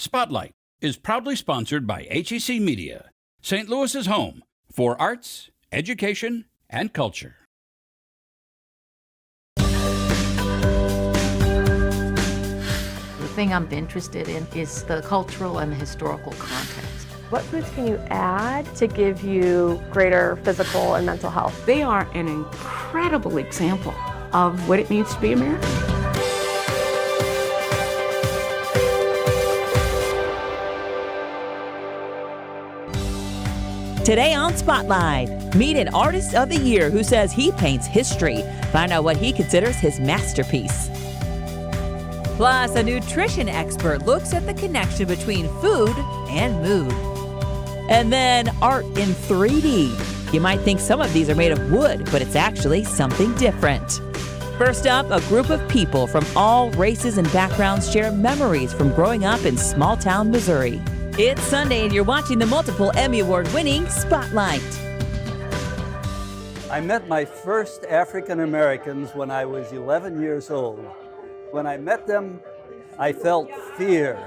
Spotlight is proudly sponsored by HEC Media, St. Louis's home for arts, education, and culture. The thing I'm interested in is the cultural and the historical context. What foods can you add to give you greater physical and mental health? They are an incredible example of what it means to be American. Today on Spotlight, meet an artist of the year who says he paints history. Find out what he considers his masterpiece. Plus, a nutrition expert looks at the connection between food and mood. And then art in 3D. You might think some of these are made of wood, but it's actually something different. First up, a group of people from all races and backgrounds share memories from growing up in small-town Missouri. It's Sunday and you're watching the multiple Emmy Award-winning Spotlight. I met my first African Americans when I was 11 years old. When I met them, I felt fear.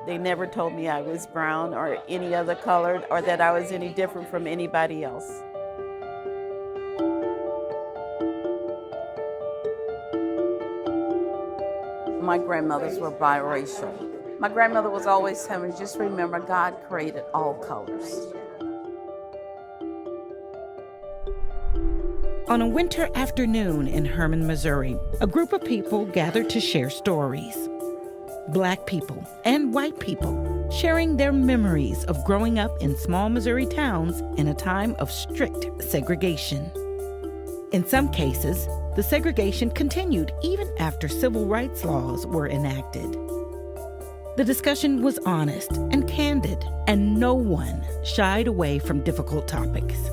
They never told me I was brown or any other colored or that I was any different from anybody else. My grandmothers were biracial. My grandmother was always telling me, just remember, God created all colors. On a winter afternoon in Hermann, Missouri, a group of people gathered to share stories. Black people and white people sharing their memories of growing up in small Missouri towns in a time of strict segregation. In some cases, the segregation continued even after civil rights laws were enacted. The discussion was honest and candid, and no one shied away from difficult topics.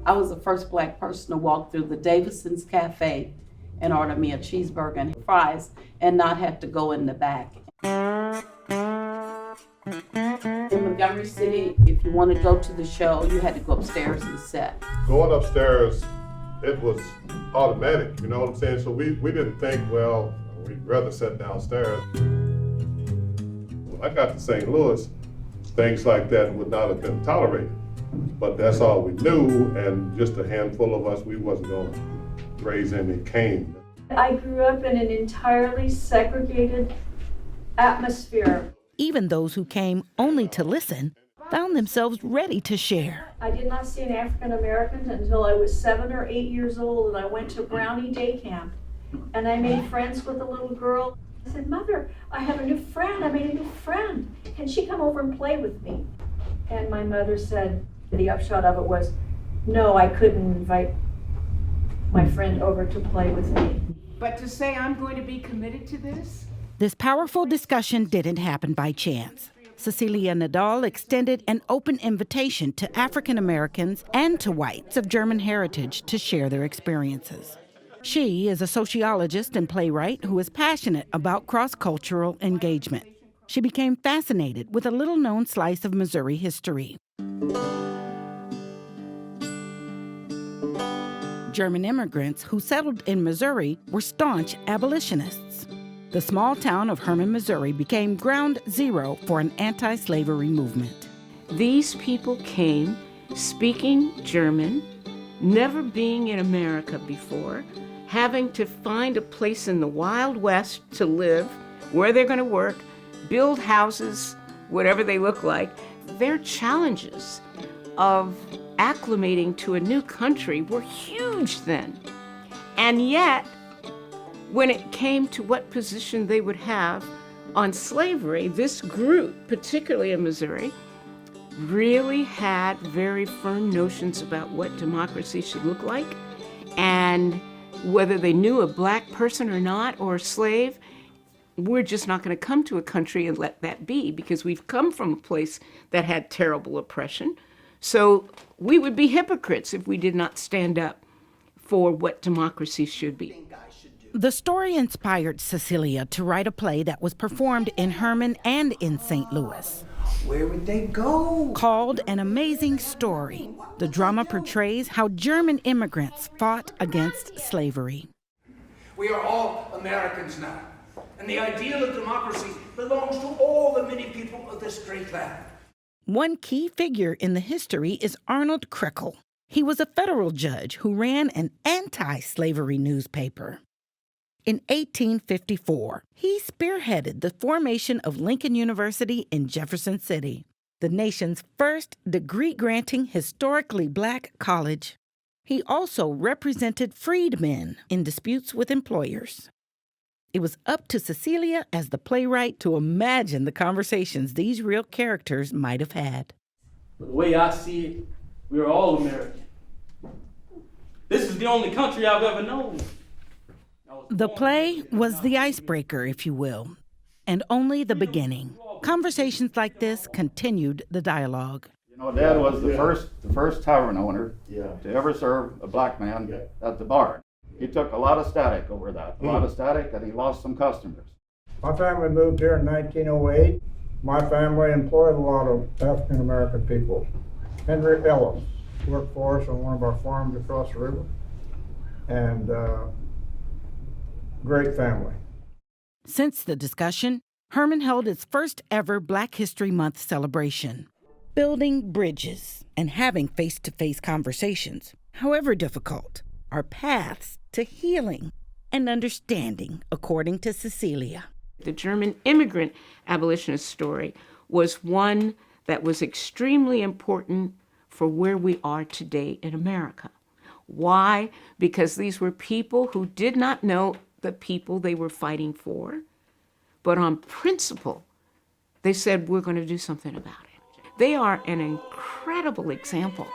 I was the first Black person to walk through the Davidson's Cafe and order me a cheeseburger and fries and not have to go in the back. In Montgomery City, if you want to go to the show, you had to go upstairs and sit. Going upstairs, it was automatic, you know what I'm saying? So we didn't think, well, we'd rather sit downstairs. When I got to St. Louis, things like that would not have been tolerated. But that's all we knew, and just a handful of us, we wasn't going to raise any cane. I grew up in an entirely segregated atmosphere. Even those who came only to listen found themselves ready to share. I did not see an African American until I was 7 or 8 years old, and I went to Brownie Day Camp, and I made friends with a little girl. I said, "Mother, I have a new friend. I made a new friend. Can she come over and play with me?" And my mother said, the upshot of it was, no, I couldn't invite my friend over to play with me. But to say I'm going to be committed to this? This powerful discussion didn't happen by chance. Cecilia Nadal extended an open invitation to African Americans and to whites of German heritage to share their experiences. She is a sociologist and playwright who is passionate about cross-cultural engagement. She became fascinated with a little-known slice of Missouri history. German immigrants who settled in Missouri were staunch abolitionists. The small town of Hermann, Missouri became ground zero for an anti-slavery movement. These people came speaking German, never being in America before, having to find a place in the Wild West to live, where they're going to work, build houses, whatever they look like. Their challenges of acclimating to a new country were huge then. And yet, when it came to what position they would have on slavery, this group, particularly in Missouri, really had very firm notions about what democracy should look like, and whether they knew a black person or not, or a slave, we're just not going to come to a country and let that be, because we've come from a place that had terrible oppression. So we would be hypocrites if we did not stand up for what democracy should be. The story inspired Cecilia to write a play that was performed in Hermann and in St. Louis. Where would they go? Called An Amazing Story, the drama portrays how German immigrants fought against slavery. We are all Americans now, And the ideal of democracy belongs to all the many people of this great land. One key figure in the history is Arnold Crickle. He was a federal judge who ran an anti-slavery newspaper. In 1854, he spearheaded the formation of Lincoln University in Jefferson City, the nation's first degree-granting historically black college. He also represented freedmen in disputes with employers. It was up to Cecilia as the playwright to imagine the conversations these real characters might have had. The way I see it, we are all American. This is the only country I've ever known. The play was the icebreaker, if you will, and only the beginning. Conversations like this continued the dialogue. You know, Dad was the first tavern owner to ever serve a black man at the bar. He took a lot of static over that, and he lost some customers. My family moved here in 1908. My family employed a lot of African American people. Henry Ellis worked for us on one of our farms across the river, and great family. Since the discussion, Herman held its first ever Black History Month celebration. Building bridges and having face-to-face conversations, however difficult, are paths to healing and understanding, according to Cecilia. The German immigrant abolitionist story was one that was extremely important for where we are today in America. Why? Because these were people who did not know the people they were fighting for, but on principle, they said, we're going to do something about it. They are an incredible example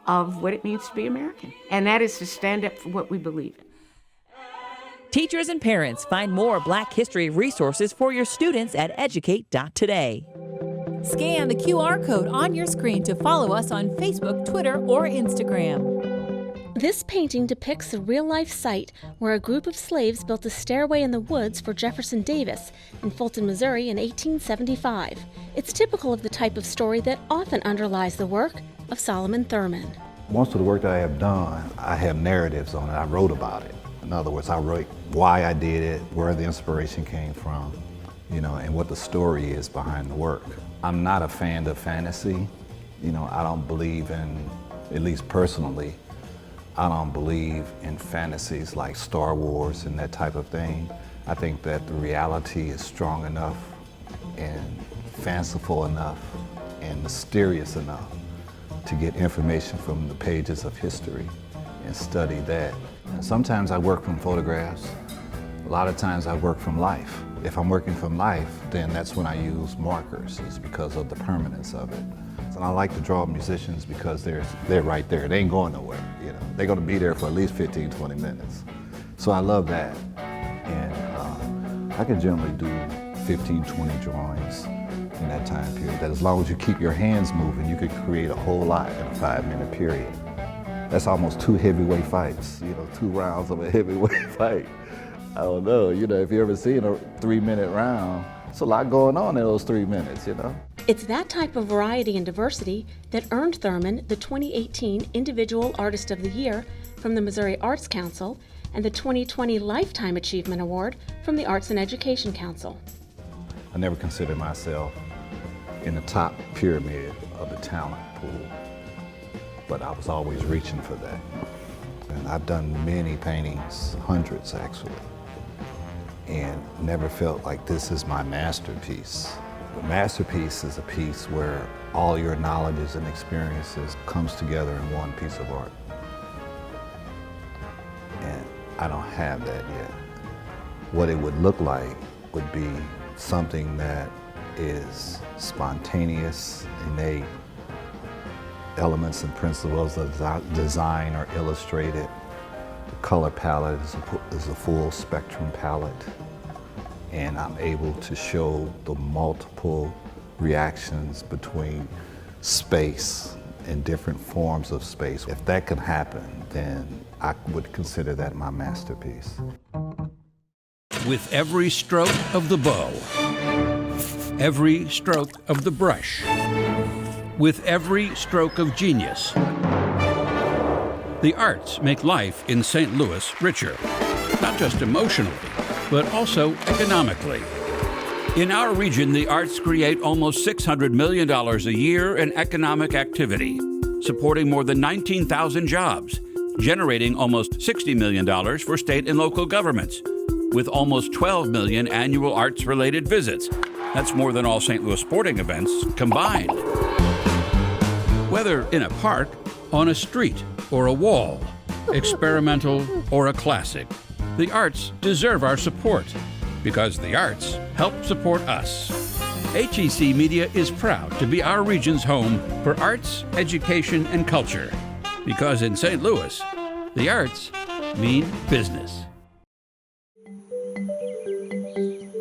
of what it means to be American, and that is to stand up for what we believe in. Teachers and parents, find more Black history resources for your students at educate.today. Scan the QR code on your screen to follow us on Facebook, Twitter, or Instagram. This painting depicts a real-life site where a group of slaves built a stairway in the woods for Jefferson Davis in Fulton, Missouri in 1875. It's typical of the type of story that often underlies the work of Solomon Thurman. Most of the work that I have done, I have narratives on it. I wrote about it. In other words, I wrote why I did it, where the inspiration came from, and what the story is behind the work. I'm not a fan of fantasy. I don't believe in, at least personally, I don't believe in fantasies like Star Wars and that type of thing. I think that the reality is strong enough and fanciful enough and mysterious enough to get information from the pages of history and study that. And sometimes I work from photographs. A lot of times I work from life. If I'm working from life, then that's when I use markers. It's because of the permanence of it. And I like to draw musicians because they're right there. They ain't going nowhere. They're going to be there for at least 15, 20 minutes. So I love that. And I can generally do 15, 20 drawings in that time period. That as long as you keep your hands moving, you could create a whole lot in a 5-minute period. That's almost 2 heavyweight fights, 2 rounds of a heavyweight fight. I don't know, if you ever seen a 3-minute round, it's a lot going on in those 3 minutes, It's that type of variety and diversity that earned Thurman the 2018 Individual Artist of the Year from the Missouri Arts Council and the 2020 Lifetime Achievement Award from the Arts and Education Council. I never considered myself in the top pyramid of the talent pool, but I was always reaching for that. And I've done many paintings, hundreds actually, and never felt like this is my masterpiece. The masterpiece is a piece where all your knowledges and experiences comes together in one piece of art. And I don't have that yet. What it would look like would be something that is spontaneous, innate. Elements and principles of design are illustrated. The color palette is a full spectrum palette. And I'm able to show the multiple reactions between space and different forms of space. If that can happen, then I would consider that my masterpiece. With every stroke of the bow, every stroke of the brush, with every stroke of genius, the arts make life in St. Louis richer, not just emotionally, but also economically. In our region, the arts create almost $600 million a year in economic activity, supporting more than 19,000 jobs, generating almost $60 million for state and local governments, with almost 12 million annual arts-related visits. That's more than all St. Louis sporting events combined. Whether in a park, on a street, or a wall, experimental or a classic, the arts deserve our support because the arts help support us. HEC Media is proud to be our region's home for arts, education, and culture because in St. Louis, the arts mean business.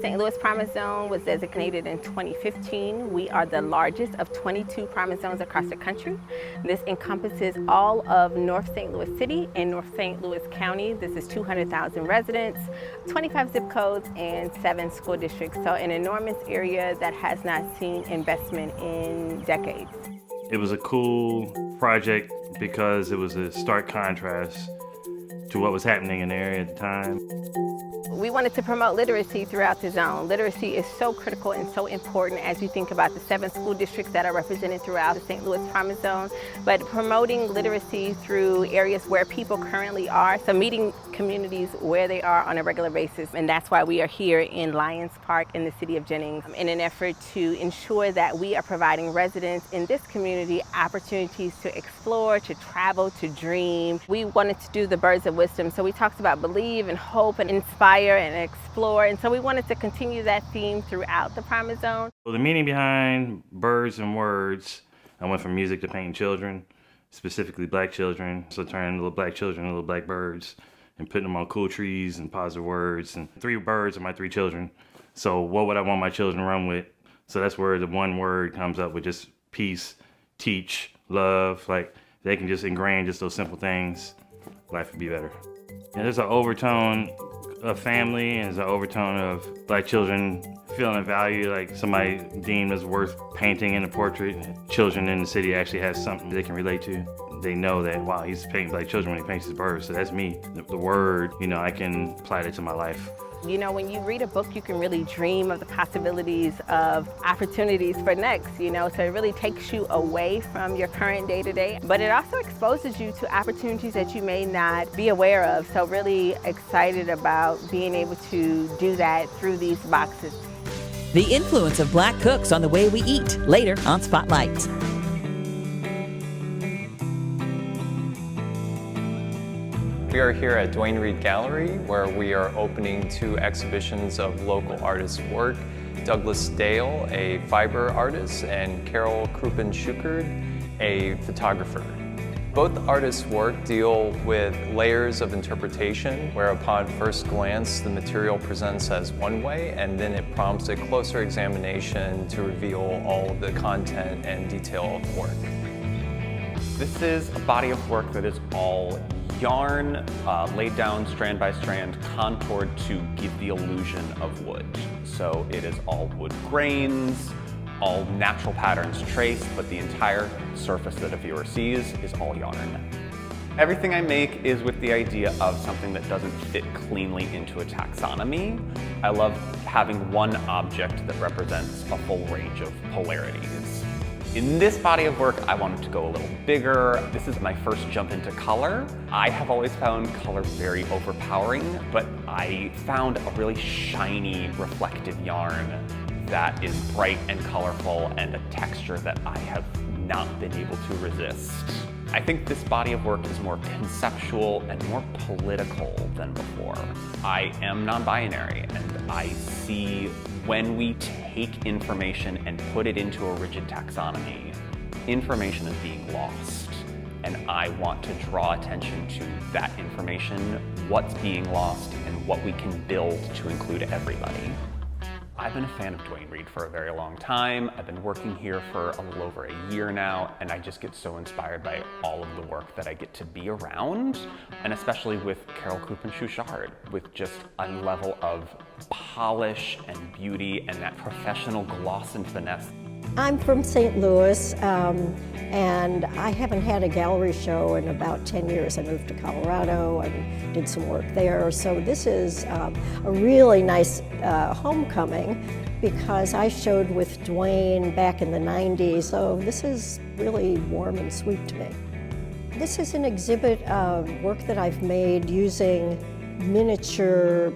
St. Louis Promise Zone was designated in 2015. We are the largest of 22 Promise Zones across the country. This encompasses all of North St. Louis City and North St. Louis County. This is 200,000 residents, 25 zip codes, and 7 school districts. So an enormous area that has not seen investment in decades. It was a cool project because it was a stark contrast to what was happening in the area at the time. We wanted to promote literacy throughout the zone. Literacy is so critical and so important as you think about the 7 school districts that are represented throughout the St. Louis Promise Zone, but promoting literacy through areas where people currently are, so meeting communities where they are on a regular basis, and that's why we are here in Lyons Park in the city of Jennings in an effort to ensure that we are providing residents in this community opportunities to explore, to travel, to dream. We wanted to do the Birds of Wisdom, so we talked about believe and hope and inspire and explore, and so we wanted to continue that theme throughout the Promise Zone. So the meaning behind Birds and Words, I went from music to painting children, specifically black children, so turning little black children into little black birds and putting them on cool trees and positive words, and 3 birds are my 3 children. So what would I want my children to run with? So that's where the one word comes up with just peace, teach, love. Like they can just ingrain just those simple things, life would be better. And there's an overtone of family and there's an overtone of black children feeling value, like somebody deemed as worth painting in a portrait. Children in the city actually have something they can relate to. They know that, wow, he's painting black children when he paints his birds, so that's me. The word, I can apply that to my life. When you read a book, you can really dream of the possibilities of opportunities for next, so it really takes you away from your current day-to-day, but it also exposes you to opportunities that you may not be aware of. So really excited about being able to do that through these boxes. The influence of black cooks on the way we eat, later on Spotlight. We are here at Duane Reade Gallery, where we are opening 2 exhibitions of local artists' work. Douglas Dale, a fiber artist, and Carol Kruppen-Schuchard, a photographer. Both artists' work deal with layers of interpretation, where upon first glance the material presents as one way, and then it prompts a closer examination to reveal all of the content and detail of the work. This is a body of work that is all yarn, laid down strand by strand, contoured to give the illusion of wood. So it is all wood grains, all natural patterns traced, but the entire surface that a viewer sees is all yarn. Everything I make is with the idea of something that doesn't fit cleanly into a taxonomy. I love having one object that represents a full range of polarities. In this body of work, I wanted to go a little bigger. This is my first jump into color. I have always found color very overpowering, but I found a really shiny, reflective yarn that is bright and colorful and a texture that I have not been able to resist. I think this body of work is more conceptual and more political than before. I am non-binary, and I see when we take information and put it into a rigid taxonomy, information is being lost. And I want to draw attention to that information, what's being lost, and what we can build to include everybody. I've been a fan of Duane Reade for a very long time. I've been working here for a little over a year now, and I just get so inspired by all of the work that I get to be around, and especially with Carol Kruppen-Schuchard, with just a level of polish and beauty and that professional gloss and finesse. I'm from St. Louis, and I haven't had a gallery show in about 10 years. I moved to Colorado and did some work there. So this is a really nice homecoming because I showed with Dwayne back in the 90s. So this is really warm and sweet to me. This is an exhibit of work that I've made using miniature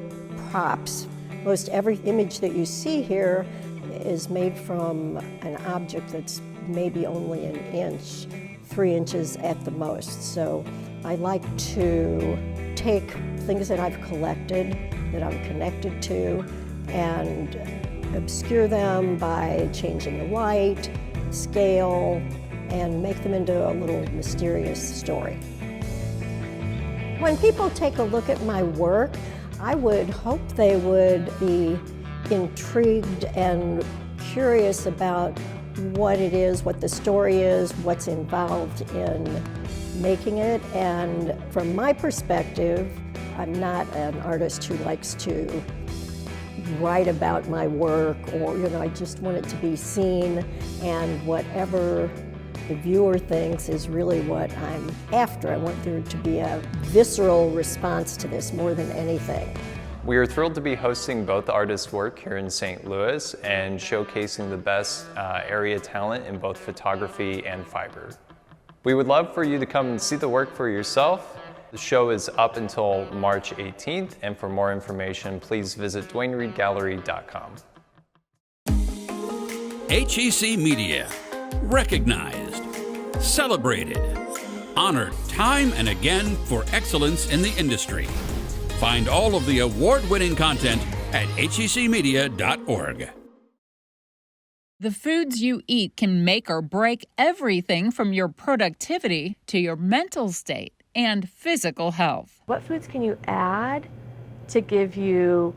props. Most every image that you see here is made from an object that's maybe only an inch, 3 inches at the most. So I like to take things that I've collected, that I'm connected to, and obscure them by changing the light, scale, and make them into a little mysterious story. When people take a look at my work, I would hope they would be intrigued and curious about what it is, what the story is, what's involved in making it. And from my perspective, I'm not an artist who likes to write about my work or, I just want it to be seen, and whatever the viewer thinks is really what I'm after. I want there to be a visceral response to this more than anything. We are thrilled to be hosting both artists' work here in St. Louis and showcasing the best area talent in both photography and fiber. We would love for you to come and see the work for yourself. The show is up until March 18th, and for more information, please visit DwayneReedGallery.com. HEC Media, recognized, celebrated, honored time and again for excellence in the industry. Find all of the award-winning content at hecmedia.org. The foods you eat can make or break everything from your productivity to your mental state and physical health. What foods can you add to give you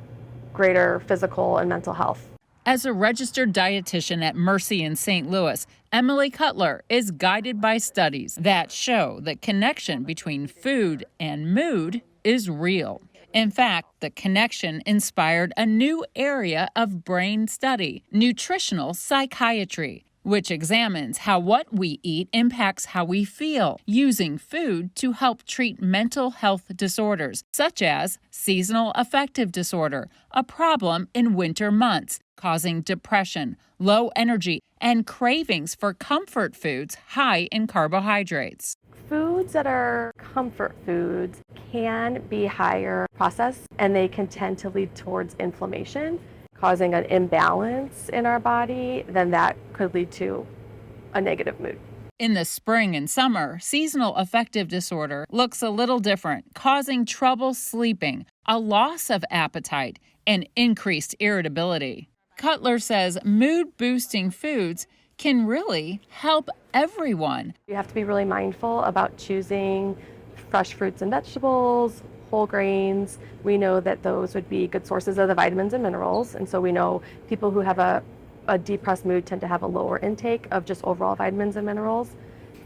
greater physical and mental health? As a registered dietitian at Mercy in St. Louis, Emily Cutler is guided by studies that show the connection between food and mood is real. In fact, the connection inspired a new area of brain study, nutritional psychiatry, which examines how what we eat impacts how we feel, using food to help treat mental health disorders, such as seasonal affective disorder, a problem in winter months, causing depression, low energy, and cravings for comfort foods high in carbohydrates. Foods that are comfort foods can be higher processed, and they can tend to lead towards inflammation, causing an imbalance in our body. Then that could lead to a negative mood. In the spring and summer, seasonal affective disorder looks a little different, causing trouble sleeping, a loss of appetite, and increased irritability. Cutler says mood-boosting foods can really help everyone. You have to be really mindful about choosing fresh fruits and vegetables, whole grains. We know that those would be good sources of the vitamins and minerals, and so we know people who have a depressed mood tend to have a lower intake of just overall vitamins and minerals.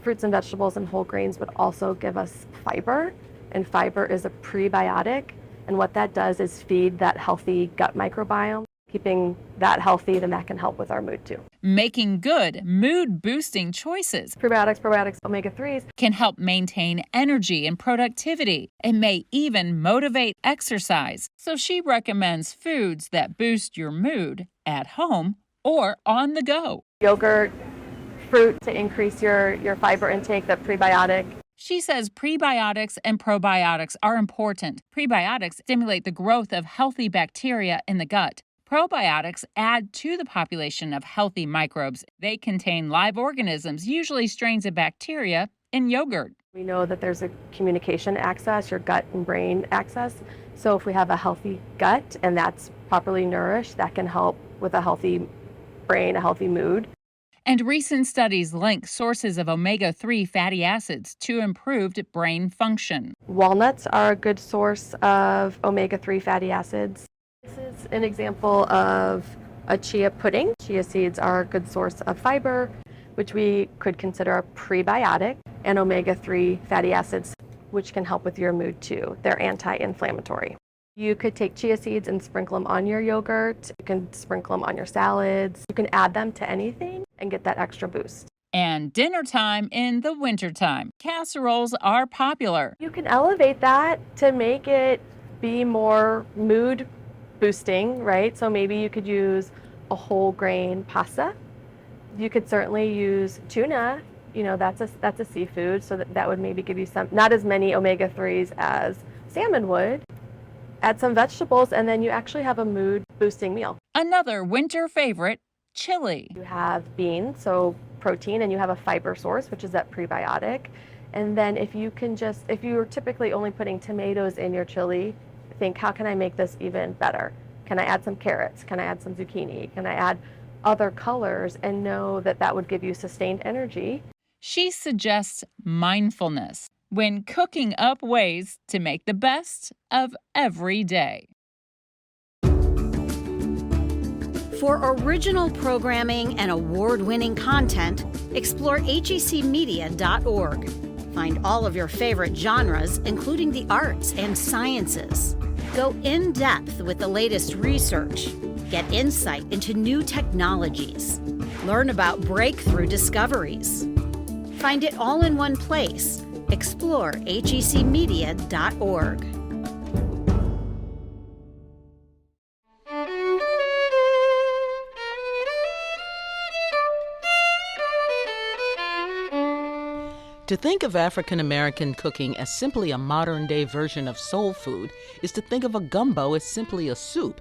Fruits and vegetables and whole grains would also give us fiber, and fiber is a prebiotic, and what that does is feed that healthy gut microbiome. Keeping that healthy, then that can help with our mood too. Making good mood-boosting choices. Probiotics, omega-3s can help maintain energy and productivity and may even motivate exercise. So she recommends foods that boost your mood at home or on the go. Yogurt, fruit to increase your fiber intake, that prebiotic. She says prebiotics and probiotics are important. Prebiotics stimulate the growth of healthy bacteria in the gut. Probiotics add to the population of healthy microbes. They contain live organisms, usually strains of bacteria, in yogurt. We know that there's a communication axis, your gut and brain axis. So if we have a healthy gut and that's properly nourished, that can help with a healthy brain, a healthy mood. And recent studies link sources of omega-3 fatty acids to improved brain function. Walnuts are a good source of omega-3 fatty acids. This is an example of a chia pudding. Chia seeds are a good source of fiber, which we could consider a prebiotic, and omega-3 fatty acids, which can help with your mood too. They're anti-inflammatory. You could take chia seeds and sprinkle them on your yogurt. You can sprinkle them on your salads. You can add them to anything and get that extra boost. And dinner time in the wintertime. Casseroles are popular. You can elevate that to make it be more mood boosting, right? So maybe you could use a whole grain pasta. You could certainly use tuna. You know, that's a seafood, so that would maybe give you some, not as many omega-3s as salmon would. Add some vegetables, and then you actually have a mood boosting meal. Another winter favorite, chili. You have beans, so protein, and you have a fiber source, which is that prebiotic. And then if you're typically only putting tomatoes in your chili, think, how can I make this even better? Can I add some carrots? Can I add some zucchini? Can I add other colors, and know that that would give you sustained energy? She suggests mindfulness when cooking up ways to make the best of every day. For original programming and award-winning content, explore hecmedia.org. Find all of your favorite genres, including the arts and sciences. Go in-depth with the latest research. Get insight into new technologies. Learn about breakthrough discoveries. Find it all in one place. Explore hecmedia.org. To think of African American cooking as simply a modern-day version of soul food is to think of a gumbo as simply a soup.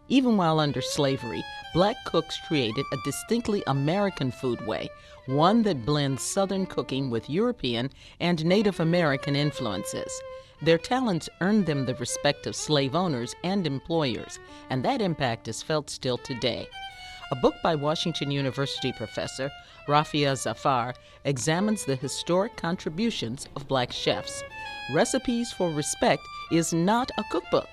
Even while under slavery, black cooks created a distinctly American foodway, one that blends Southern cooking with European and Native American influences. Their talents earned them the respect of slave owners and employers, and that impact is felt still today. A book by Washington University professor Rafia Zafar examines the historic contributions of black chefs. Recipes for Respect is not a cookbook.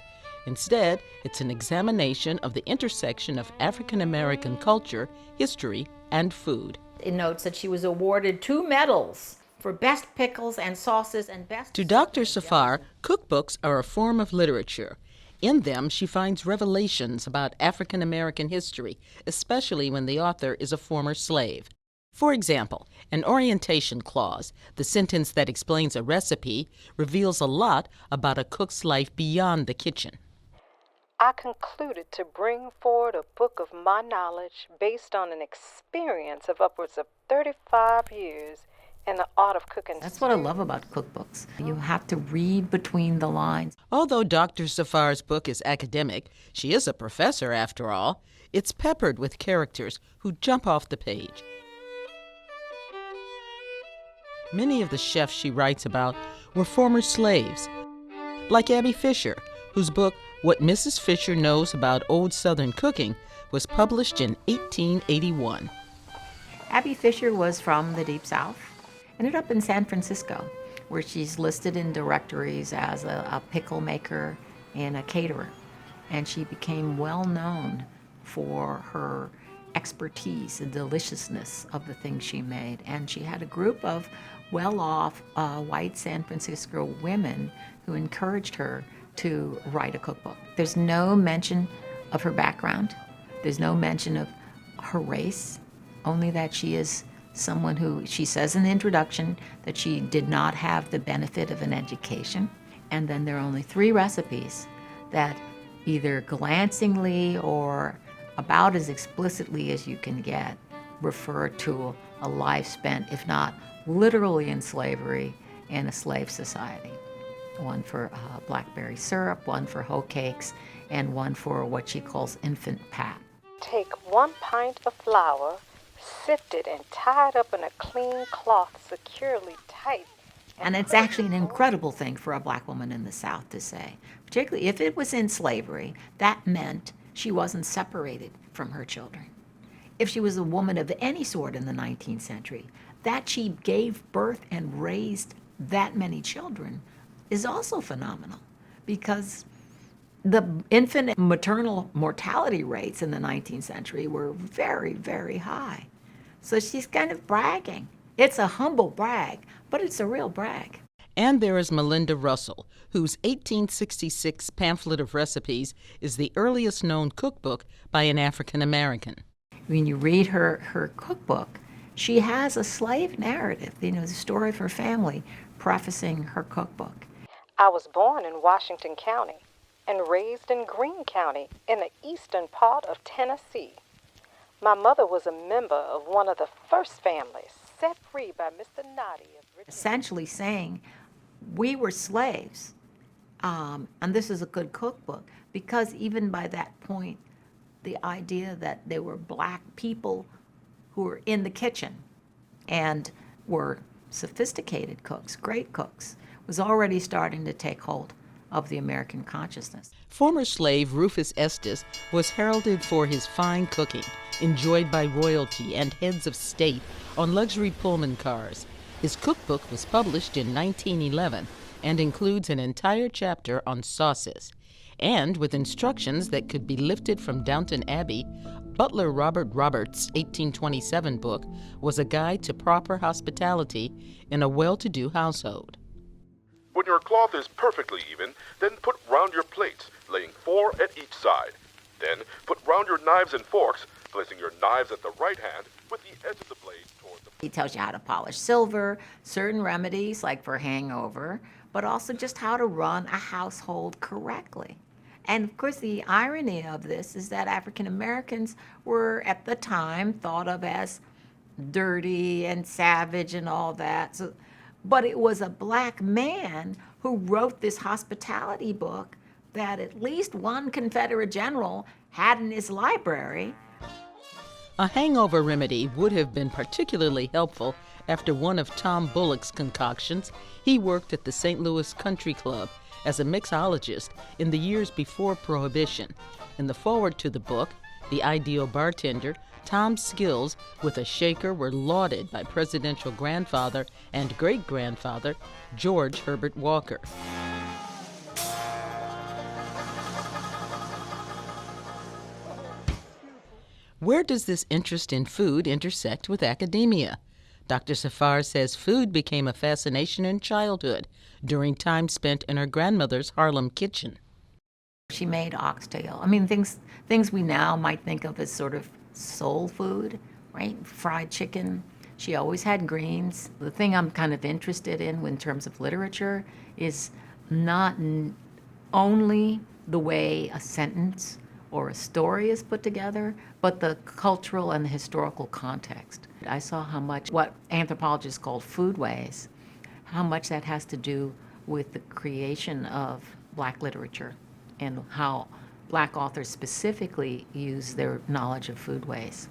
Instead, it's an examination of the intersection of African American culture, history, and food. It notes that she was awarded 2 medals for best pickles and sauces and best... To Dr. Zafar, cookbooks are a form of literature. In them, she finds revelations about African American history, especially when the author is a former slave. For example, an orientation clause, the sentence that explains a recipe, reveals a lot about a cook's life beyond the kitchen. I concluded to bring forward a book of my knowledge based on an experience of upwards of 35 years in the art of cooking. That's what I love about cookbooks. You have to read between the lines. Although Dr. Zafar's book is academic, she is a professor after all. It's peppered with characters who jump off the page. Many of the chefs she writes about were former slaves, like Abby Fisher, whose book, What Mrs. Fisher Knows About Old Southern Cooking, was published in 1881. Abby Fisher was from the Deep South, ended up in San Francisco, where she's listed in directories as a pickle maker and a caterer. And she became well known for her expertise, the deliciousness of the things she made. And she had a group of well-off white San Francisco women who encouraged her to write a cookbook. There's no mention of her background. There's no mention of her race, only that she is someone who, she says in the introduction that she did not have the benefit of an education. And then there are only 3 recipes that either glancingly or about as explicitly as you can get refer to a life spent, if not literally in slavery, in a slave society. One for blackberry syrup, one for hoe cakes, and one for what she calls infant pap. Take 1 pint of flour, sifted and tied up in a clean cloth securely tight. And it's actually an incredible thing for a black woman in the South to say, particularly if it was in slavery. That meant she wasn't separated from her children. If she was a woman of any sort in the 19th century, that she gave birth and raised that many children is also phenomenal, because the infant maternal mortality rates in the 19th century were very, very high. So she's kind of bragging. It's a humble brag, but it's a real brag. And there is Melinda Russell, whose 1866 pamphlet of recipes is the earliest known cookbook by an African American. When you read her cookbook, she has a slave narrative, the story of her family prefacing her cookbook. I was born in Washington County and raised in Greene County in the eastern part of Tennessee. My mother was a member of one of the first families set free by Mr. Noddy of Richmond. Essentially saying we were slaves, and this is a good cookbook, because even by that point, the idea that there were black people who were in the kitchen and were sophisticated cooks, great cooks, was already starting to take hold of the American consciousness. Former slave Rufus Estes was heralded for his fine cooking, enjoyed by royalty and heads of state on luxury Pullman cars. His cookbook was published in 1911 and includes an entire chapter on sauces. And with instructions that could be lifted from Downton Abbey, Butler Robert Roberts' 1827 book was a guide to proper hospitality in a well-to-do household. When your cloth is perfectly even, then put round your plates, laying 4 at each side. Then put round your knives and forks, placing your knives at the right hand with the edge of the blade toward the... He tells you how to polish silver, certain remedies like for hangover, but also just how to run a household correctly. And of course, the irony of this is that African Americans were at the time thought of as dirty and savage and all that. But it was a black man who wrote this hospitality book that at least one Confederate general had in his library. A hangover remedy would have been particularly helpful after one of Tom Bullock's concoctions. He worked at the St. Louis Country Club as a mixologist in the years before Prohibition. In the foreword to the book, The Ideal Bartender, Tom's skills with a shaker were lauded by presidential grandfather and great-grandfather George Herbert Walker. Where does this interest in food intersect with academia? Dr. Safar says food became a fascination in childhood during time spent in her grandmother's Harlem kitchen. She made oxtail. Things we now might think of as sort of soul food, right? Fried chicken. She always had greens. The thing I'm kind of interested in terms of literature is not only the way a sentence or a story is put together, but the cultural and the historical context. I saw how much what anthropologists call foodways, how much that has to do with the creation of black literature and how black authors specifically use their knowledge of foodways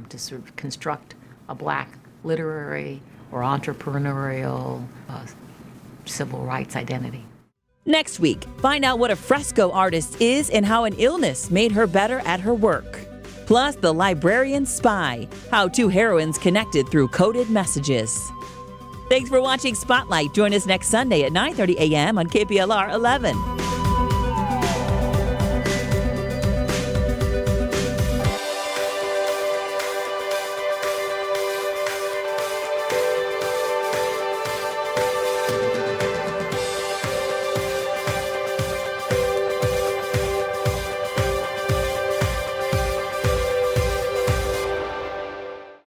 to sort of construct a black literary or entrepreneurial civil rights identity. Next week, find out what a fresco artist is and how an illness made her better at her work. Plus, The Librarian's Spy, how two heroines connected through coded messages. Thanks for watching Spotlight. Join us next Sunday at 9:30 a.m. on KPLR 11.